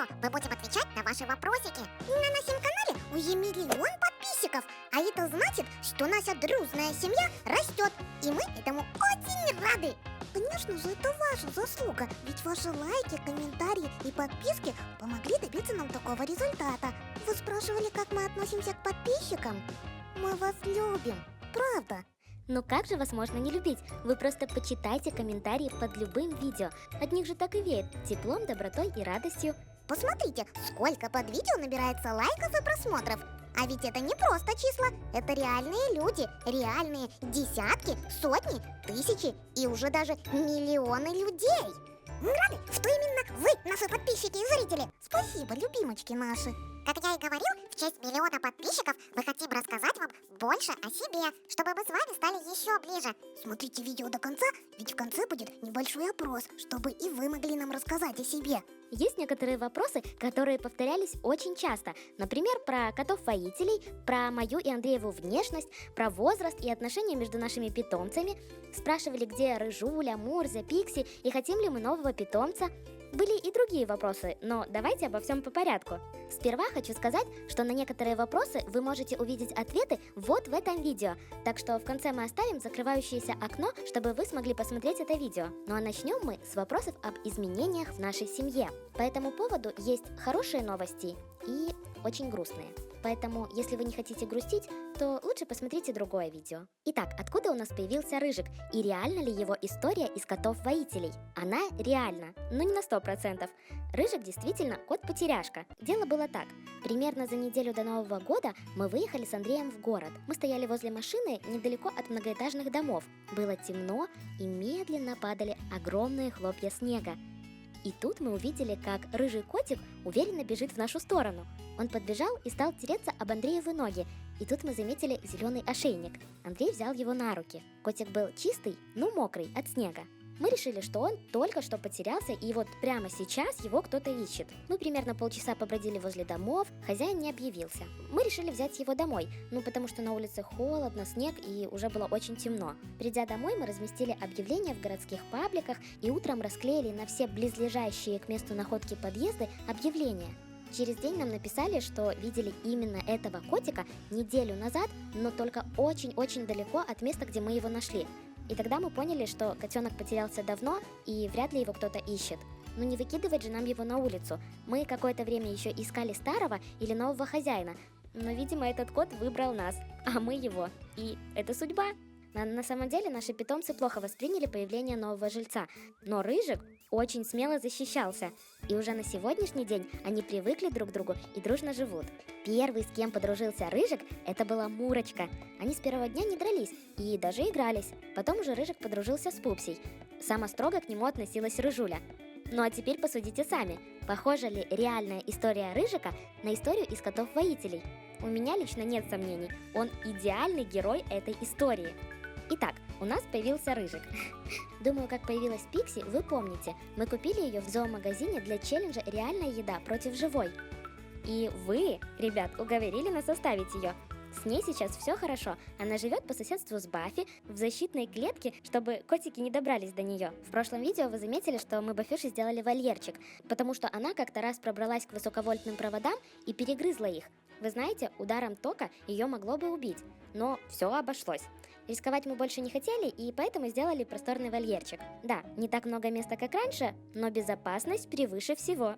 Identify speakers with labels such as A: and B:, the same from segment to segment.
A: видео мы будем отвечать на ваши вопросики. На нашем канале уже миллион подписчиков, а это значит, что наша дружная семья растет, и мы этому очень рады. Конечно же, это ваша заслуга, ведь ваши лайки, комментарии и подписки помогли добиться нам такого результата. Вы спрашивали, как мы относимся к подписчикам? Мы вас любим, правда.
B: Ну как же вас можно не любить? Вы просто почитайте комментарии под любым видео. От них же так и веет теплом, добротой и радостью.
A: Посмотрите, сколько под видео набирается лайков и просмотров. А ведь это не просто числа, это реальные люди, реальные десятки, сотни, тысячи и уже даже миллионы людей. Мы рады, что именно вы, наши подписчики и зрители. Спасибо, любимочки наши. Как я и говорил, в честь миллиона подписчиков мы хотим рассказать вам больше о себе, чтобы мы с вами стали еще ближе. Смотрите видео до конца, ведь в конце будет небольшой опрос, чтобы и вы могли нам рассказать о себе.
B: Есть некоторые вопросы, которые повторялись очень часто. Например, про котов-воителей, про мою и Андрееву внешность, про возраст и отношения между нашими питомцами. Спрашивали, где Рыжуля, Мурза, Пикси и хотим ли мы нового питомца. Были и другие вопросы, но давайте обо всем по порядку. Сперва хочу сказать, что на некоторые вопросы вы можете увидеть ответы вот в этом видео. Так что в конце мы оставим закрывающееся окно, чтобы вы смогли посмотреть это видео. Ну а начнем мы с вопросов об изменениях в нашей семье. По этому поводу есть хорошие новости и очень грустные. Поэтому, если вы не хотите грустить, то лучше посмотрите другое видео. Итак, откуда у нас появился Рыжик? И реальна ли его история из котов-воителей? Она реальна, но не на 100%. Рыжик действительно кот-потеряшка. Дело было так. Примерно за неделю до Нового года мы выехали с Андреем в город. Мы стояли возле машины недалеко от многоэтажных домов. Было темно, и медленно падали огромные хлопья снега. И тут мы увидели, как рыжий котик уверенно бежит в нашу сторону. Он подбежал и стал тереться об Андреевы ноги. И тут мы заметили зеленый ошейник. Андрей взял его на руки. Котик был чистый, но мокрый от снега. Мы решили, что он только что потерялся, и вот прямо сейчас его кто-то ищет. Мы примерно полчаса побродили возле домов, хозяин не объявился. Мы решили взять его домой, потому что на улице холодно, снег и уже было очень темно. Придя домой, мы разместили объявления в городских пабликах и утром расклеили на все близлежащие к месту находки подъезды объявления. Через день нам написали, что видели именно этого котика неделю назад, но только очень-очень далеко от места, где мы его нашли. И тогда мы поняли, что котенок потерялся давно, и вряд ли его кто-то ищет. Но не выкидывать же нам его на улицу. Мы какое-то время еще искали старого или нового хозяина, но, видимо, этот кот выбрал нас, а мы его. И это судьба. На самом деле наши питомцы плохо восприняли появление нового жильца, но Рыжик очень смело защищался, и уже на сегодняшний день они привыкли друг к другу и дружно живут. Первый, с кем подружился Рыжик, это была Мурочка. Они с первого дня не дрались и даже игрались. Потом уже Рыжик подружился с Пупсей. Сама строго к нему относилась Рыжуля. Ну а теперь посудите сами, похожа ли реальная история Рыжика на историю из котов-воителей? У меня лично нет сомнений, он идеальный герой этой истории. Итак, у нас появился Рыжик. Думаю, как появилась Пикси, вы помните. Мы купили ее в зоомагазине для челленджа «Реальная еда против живой». И вы, ребят, уговорили нас оставить ее. С ней сейчас все хорошо. Она живет по соседству с Баффи в защитной клетке, чтобы котики не добрались до нее. В прошлом видео вы заметили, что мы Баффюше сделали вольерчик, потому что она как-то раз пробралась к высоковольтным проводам и перегрызла их. Вы знаете, ударом тока ее могло бы убить, но все обошлось. Рисковать мы больше не хотели, и поэтому сделали просторный вольерчик. Да, не так много места, как раньше, но безопасность превыше всего.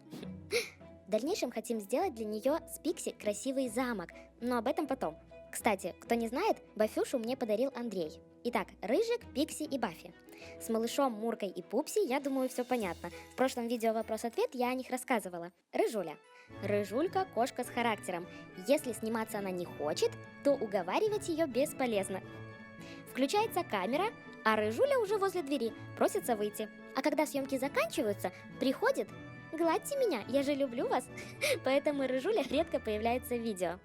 B: В дальнейшем хотим сделать для нее с Пикси красивый замок, но об этом потом. Кстати, кто не знает, Бафюшу мне подарил Андрей. Итак, Рыжик, Пикси и Баффи. С малышом, Муркой и Пупси, я думаю, все понятно. В прошлом видео вопрос-ответ я о них рассказывала. Рыжуля. Рыжулька – кошка с характером. Если сниматься она не хочет, то уговаривать ее бесполезно. Включается камера, а Рыжуля уже возле двери, просится выйти. А когда съемки заканчиваются, приходит: «Гладьте меня, я же люблю вас». Поэтому Рыжуля редко появляется в видео.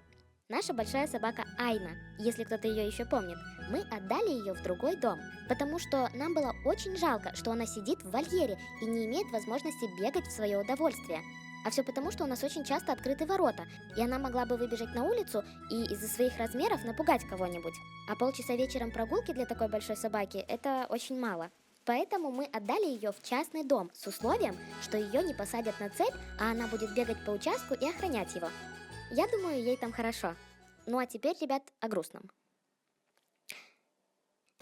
B: Наша большая собака Айна, если кто-то ее еще помнит, мы отдали ее в другой дом, потому что нам было очень жалко, что она сидит в вольере и не имеет возможности бегать в свое удовольствие. А все потому, что у нас очень часто открыты ворота, и она могла бы выбежать на улицу и из-за своих размеров напугать кого-нибудь. А полчаса вечером прогулки для такой большой собаки – это очень мало. Поэтому мы отдали ее в частный дом с условием, что ее не посадят на цепь, а она будет бегать по участку и охранять его. Я думаю, ей там хорошо. Ну а теперь, ребят, о грустном.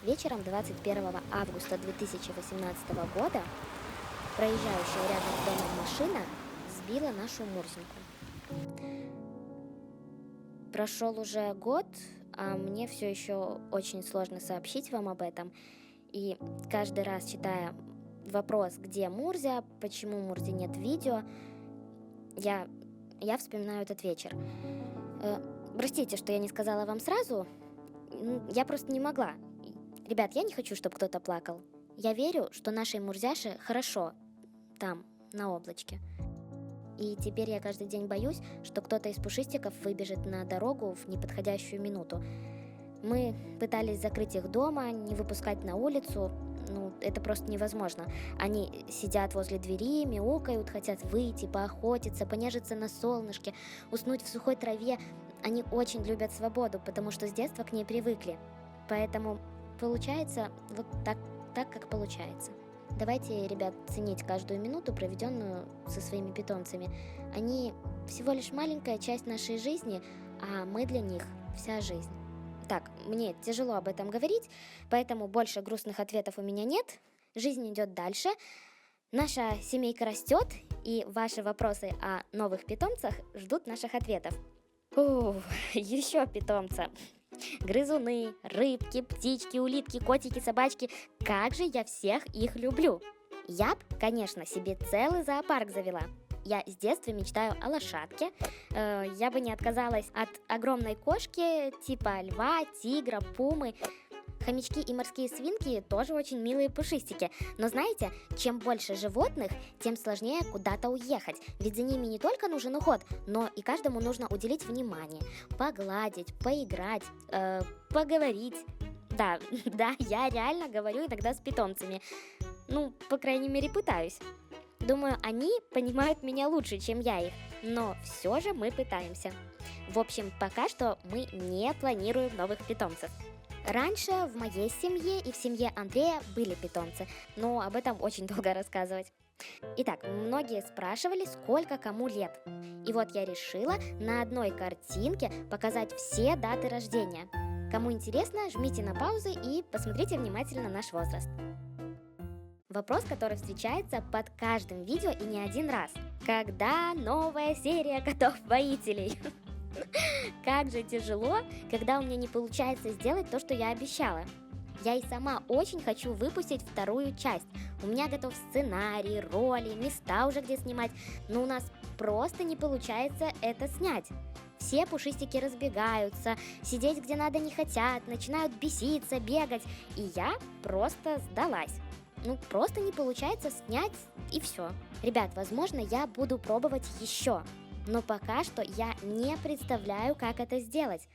B: Вечером 21 августа 2018 года проезжающая рядом с домом машина сбила нашу Мурзеньку. Прошел уже год, а мне все еще очень сложно сообщить вам об этом. И каждый раз, читая вопрос, где Мурзя, почему Мурзе нет видео, я вспоминаю этот вечер. Простите, что я не сказала вам сразу, я просто не могла. Ребят, я не хочу, чтобы кто-то плакал. Я верю, что нашей Мурзяше хорошо там, на облачке. И теперь я каждый день боюсь, что кто-то из пушистиков выбежит на дорогу в неподходящую минуту. Мы пытались закрыть их дома, не выпускать на улицу. Ну, это просто невозможно. Они сидят возле двери, мяукают, хотят выйти, поохотиться, понежиться на солнышке, уснуть в сухой траве. Они очень любят свободу, потому что с детства к ней привыкли. Поэтому получается вот так, как получается. Давайте, ребят, ценить каждую минуту, проведенную со своими питомцами. Они всего лишь маленькая часть нашей жизни, а мы для них вся жизнь. Так, мне тяжело об этом говорить, поэтому больше грустных ответов у меня нет. Жизнь идет дальше, наша семейка растет, и ваши вопросы о новых питомцах ждут наших ответов. Еще питомца. Грызуны, рыбки, птички, улитки, котики, собачки. Как же я всех их люблю. Я б, конечно, себе целый зоопарк завела. Я с детства мечтаю о лошадке. Я бы не отказалась от огромной кошки типа льва, тигра, пумы. Хомячки и морские свинки тоже очень милые пушистики. Но знаете, чем больше животных, тем сложнее куда-то уехать. Ведь за ними не только нужен уход, но и каждому нужно уделить внимание. Погладить, поиграть, поговорить. Да, я реально говорю иногда с питомцами. Ну, по крайней мере, пытаюсь. Думаю, они понимают меня лучше, чем я их. Но все же мы пытаемся. В общем, пока что мы не планируем новых питомцев. Раньше в моей семье и в семье Андрея были питомцы, но об этом очень долго рассказывать. Итак, многие спрашивали, сколько кому лет. И вот я решила на одной картинке показать все даты рождения. Кому интересно, жмите на паузу и посмотрите внимательно наш возраст. Вопрос, который встречается под каждым видео и не один раз. Когда новая серия котов-воителей? Как же тяжело, когда у меня не получается сделать то, что я обещала. Я и сама очень хочу выпустить вторую часть. У меня готов сценарий, роли, места уже где снимать, но у нас просто не получается это снять. Все пушистики разбегаются, сидеть где надо не хотят, начинают беситься, бегать, и я просто сдалась. Просто не получается снять, и все. Ребят, возможно, я буду пробовать еще. Но пока что я не представляю, как это сделать.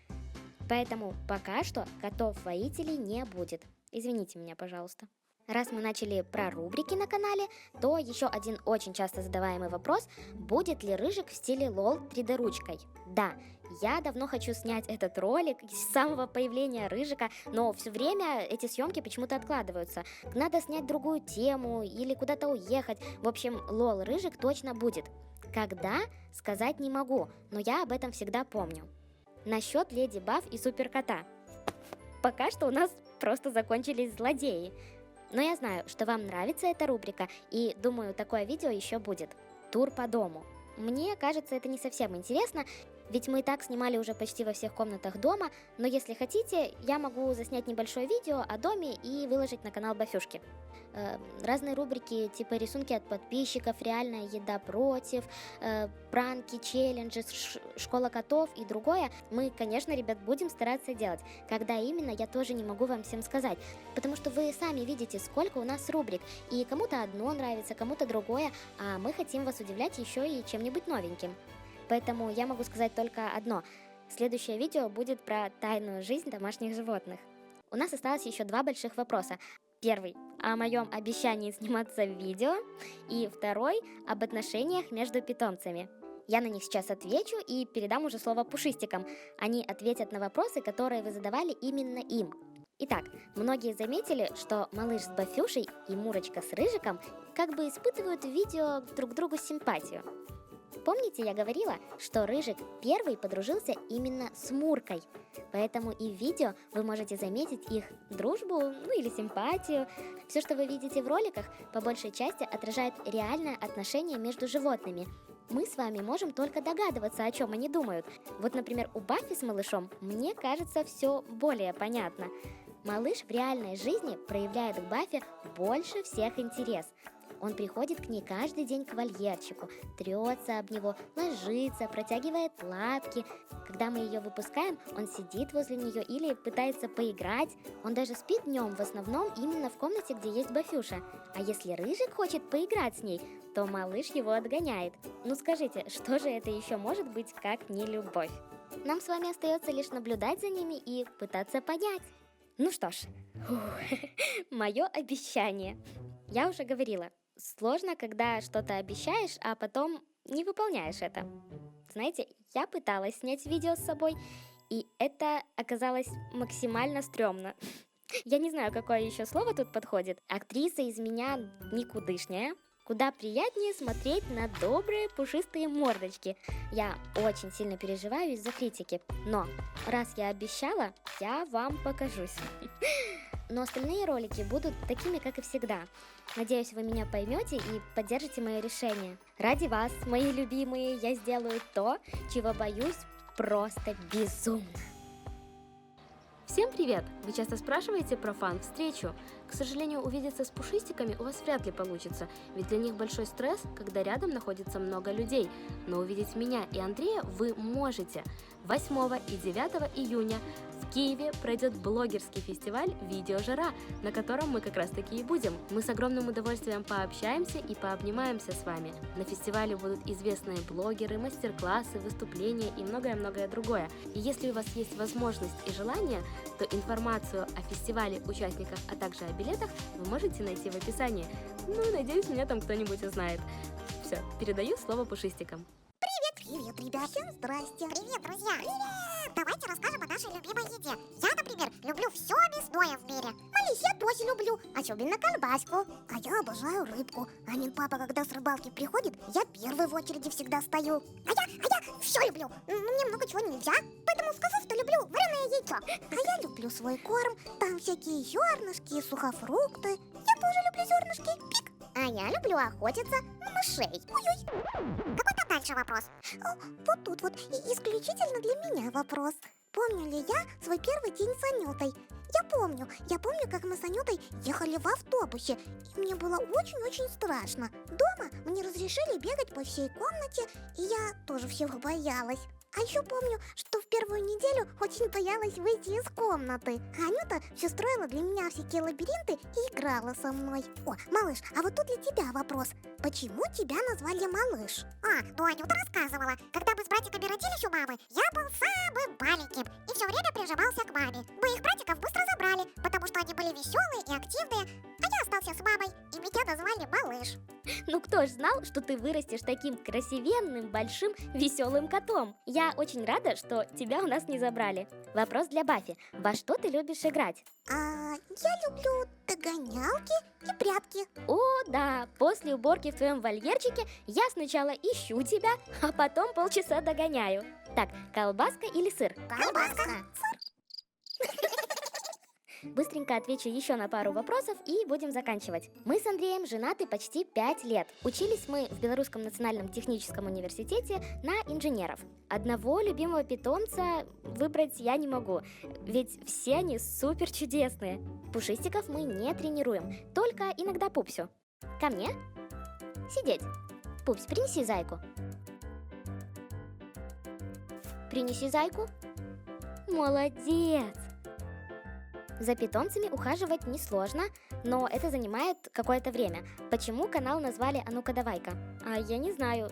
B: Поэтому пока что котов-воителей не будет. Извините меня, пожалуйста. Раз мы начали про рубрики на канале, то еще один очень часто задаваемый вопрос: будет ли рыжик в стиле лол 3D ручкой? Да, я давно хочу снять этот ролик с самого появления рыжика, но все время эти съемки почему-то откладываются. Надо снять другую тему или куда-то уехать. В общем, лол рыжик точно будет. Когда? Сказать не могу, но я об этом всегда помню. Насчет Леди Баг и Суперкота. Пока что у нас просто закончились злодеи. Но я знаю, что вам нравится эта рубрика, и думаю, такое видео еще будет. Тур по дому. Мне кажется, это не совсем интересно, ведь мы и так снимали уже почти во всех комнатах дома, но если хотите, я могу заснять небольшое видео о доме и выложить на канал Бафюшки. Разные рубрики типа рисунки от подписчиков, реальная еда против, пранки, челленджи, школа котов и другое. Мы, конечно, ребят, будем стараться делать. Когда именно, я тоже не могу вам всем сказать, потому что вы сами видите, сколько у нас рубрик, и кому-то одно нравится, кому-то другое, а мы хотим вас удивлять еще и чем-нибудь новеньким. Поэтому я могу сказать только одно. Следующее видео будет про тайную жизнь домашних животных. У нас осталось еще 2 больших вопроса. Первый – о моем обещании сниматься в видео. И второй – об отношениях между питомцами. Я на них сейчас отвечу и передам уже слово пушистикам. Они ответят на вопросы, которые вы задавали именно им. Итак, многие заметили, что малыш с Бафюшей и Мурочка с Рыжиком как бы испытывают в видео друг к другу симпатию. Помните, я говорила, что Рыжик первый подружился именно с Муркой, поэтому и в видео вы можете заметить их дружбу, или симпатию. Все, что вы видите в роликах, по большей части отражает реальное отношение между животными. Мы с вами можем только догадываться, о чем они думают. Вот, например, у Баффи с малышом, мне кажется, все более понятно. Малыш в реальной жизни проявляет к Баффи больше всех интерес. Он приходит к ней каждый день к вольерчику, трется об него, ложится, протягивает лапки. Когда мы ее выпускаем, он сидит возле нее или пытается поиграть. Он даже спит днем, в основном именно в комнате, где есть Бафюша. А если Рыжик хочет поиграть с ней, то малыш его отгоняет. Ну скажите, что же это еще может быть, как не любовь? Нам с вами остается лишь наблюдать за ними и пытаться понять. Ну что ж, мое обещание. Я уже говорила, сложно, когда что-то обещаешь, а потом не выполняешь это. Знаете, я пыталась снять видео с собой, и это оказалось максимально стрёмно. Я не знаю, какое еще слово тут подходит. Актриса из меня никудышняя. Куда приятнее смотреть на добрые пушистые мордочки. Я очень сильно переживаю из-за критики. Но раз я обещала, я вам покажусь. Но остальные ролики будут такими, как и всегда. Надеюсь, вы меня поймете и поддержите мое решение. Ради вас, мои любимые, я сделаю то, чего боюсь просто безумно.
C: Всем привет! Вы часто спрашиваете про фан-встречу. К сожалению, увидеться с пушистиками у вас вряд ли получится, ведь для них большой стресс, когда рядом находится много людей. Но увидеть меня и Андрея вы можете. 8 и 9 июня в Киеве пройдет блогерский фестиваль «Видеожара», на котором мы как раз таки и будем. Мы с огромным удовольствием пообщаемся и пообнимаемся с вами. На фестивале будут известные блогеры, мастер-классы, выступления и многое-многое другое. И если у вас есть возможность и желание, то информацию о фестивале, участниках, а также о билетах вы можете найти в описании. Ну, надеюсь, меня там кто-нибудь узнает. Все, передаю слово пушистикам.
A: Привет, ребят! Всем здрасте! Привет, друзья! Привет! Давайте расскажем о нашей любимой еде. Я, например, люблю все мясное в мире. Малыш, я тоже люблю, особенно колбаску. А я обожаю рыбку. Амин папа, когда с рыбалки приходит, я первый в очереди всегда стою. А я все люблю. Мне много чего нельзя, поэтому скажу, что люблю вареное яйцо. А я люблю свой корм. Там всякие зернышки, сухофрукты. Я тоже люблю зернышки. Пик. А я люблю охотиться на мышей. Ой-ой. Какой там дальше вопрос? Вот тут вот исключительно для меня вопрос. Помню ли я свой первый день с Анютой? Я помню, как мы с Анютой ехали в автобусе, и мне было очень-очень страшно. Дома мне разрешили бегать по всей комнате, и я тоже всего боялась. А еще помню, что в первую неделю очень боялась выйти из комнаты. А Анюта все строила для меня всякие лабиринты и играла со мной. О, малыш, а вот тут для тебя вопрос. Почему тебя назвали малыш? Ну Анюта рассказывала. Когда мы с братиками родились у мамы, я был самым маленьким и все время прижимался к маме. Моих братиков быстро забрали, потому что они были веселые и активные. А я остался с мамой, и меня назвали малыш.
B: Ну кто ж знал, что ты вырастешь таким красивенным, большим, веселым котом? Я очень рада, что тебя у нас не забрали. Вопрос для Баффи. Во что ты любишь играть?
A: Я люблю догонялки и прятки.
B: О, да, после уборки в твоем вольерчике я сначала ищу тебя, а потом полчаса догоняю. Так, колбаска или сыр?
A: Колбаска.
B: Быстренько отвечу еще на пару вопросов и будем заканчивать. Мы с Андреем женаты почти 5 лет. Учились мы в Белорусском национальном техническом университете на инженеров. Одного любимого питомца выбрать я не могу, ведь все они супер чудесные. Пушистиков мы не тренируем, только иногда Пупсю. Ко мне? Сидеть. Пупс, принеси зайку. Принеси зайку. Молодец! За питомцами ухаживать несложно, но это занимает какое-то время. Почему канал назвали «А ну-ка давай-ка»? А я не знаю.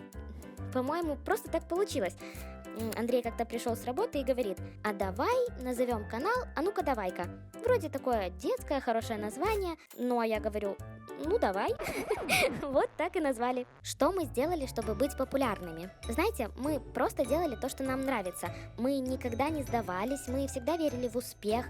B: По-моему, просто так получилось. Андрей как-то пришел с работы и говорит: а давай назовем канал «А ну-ка давай-ка». Вроде такое детское, хорошее название. Ну а я говорю: Ну, давай. Вот так и назвали. Что мы сделали, чтобы быть популярными? Знаете, мы просто делали то, что нам нравится. Мы никогда не сдавались, мы всегда верили в успех.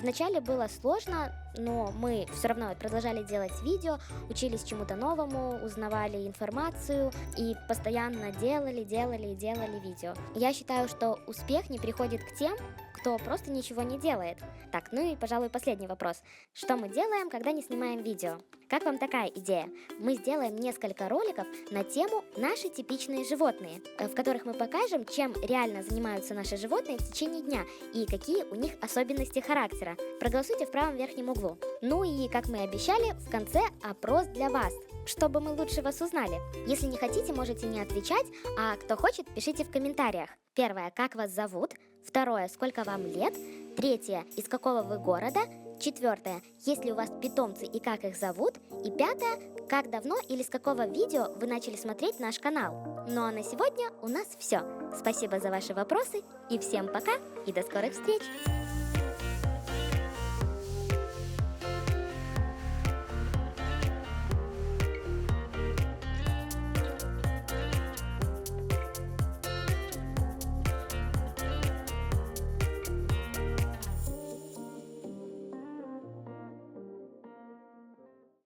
B: Вначале было сложно, но мы все равно продолжали делать видео, учились чему-то новому, узнавали информацию и постоянно делали видео. Я считаю, что успех не приходит к тем, кто просто ничего не делает. Так, ну и, пожалуй, последний вопрос. Что мы делаем, когда не снимаем видео? Как вам такая идея? Мы сделаем несколько роликов на тему «Наши типичные животные», в которых мы покажем, чем реально занимаются наши животные в течение дня и какие у них особенности характера. Проголосуйте в правом верхнем углу. Ну и, как мы и обещали, в конце опрос для вас, чтобы мы лучше вас узнали. Если не хотите, можете не отвечать, а кто хочет, пишите в комментариях. Первое, как вас зовут? Второе, сколько вам лет? Третье, из какого вы города? Четвертое, есть ли у вас питомцы и как их зовут? И пятое, как давно или с какого видео вы начали смотреть наш канал? Ну а на сегодня у нас все. Спасибо за ваши вопросы и всем пока и до скорых встреч!